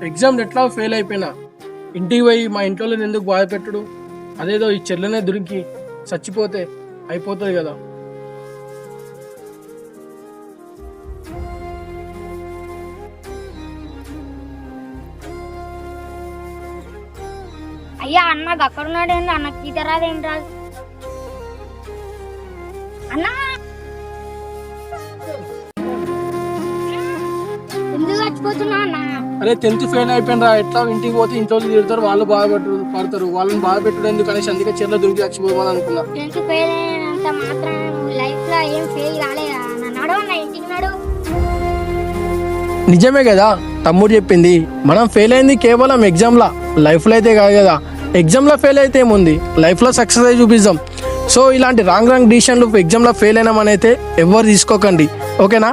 Exam ఎట్లా fail అయిపోయినా ఇంటికి పోయి మా ఇంట్లో ఎందుకు బాధ పెట్టుడు, అదేదో ఈ చెల్లెనే దొరికి చచ్చిపోతే అయిపోతుంది కదా. అయ్యా అన్నకు అక్కడ ఉన్నాడు ఏంది, అన్నకి ఈత రాదేం రాదు అన్నా. ఎందుకు చచ్చిపోతున్నా అన్న? అరే 10th ఫెయిల్ అయిపోయినరా, ఎట్లా ఇంటికి పోతే ఇంట్లో తిడతారు, వాళ్ళు పడతారు, వాళ్ళని బాధ పెట్టడం ఎందుకు అనేసి అందుకే చెల్ల దొరికి చచ్చిపోమని అనుకున్నా. 10th ఫెయిల్ అయినంత మాత్రం లైఫ్ లో ఏం ఫెయిల్ కాలేదా? నడవన్నా ఇంటికి నడు. నిజమే కదా తమ్ముడు చెప్పింది. మనం ఫెయిల్ అయింది కేవలం ఎగ్జామ్లా, లైఫ్లో అయితే కాదు కదా. ఎగ్జామ్లో ఫెయిల్ అయితే ఏముంది, లైఫ్లో సక్సెస్ అయి చూపిస్తాం. సో ఇలాంటి రాంగ్ డిసిషన్లు ఎగ్జామ్లో ఫెయిల్ అయినామని అయితే ఎవరు తీసుకోకండి, ఓకేనా.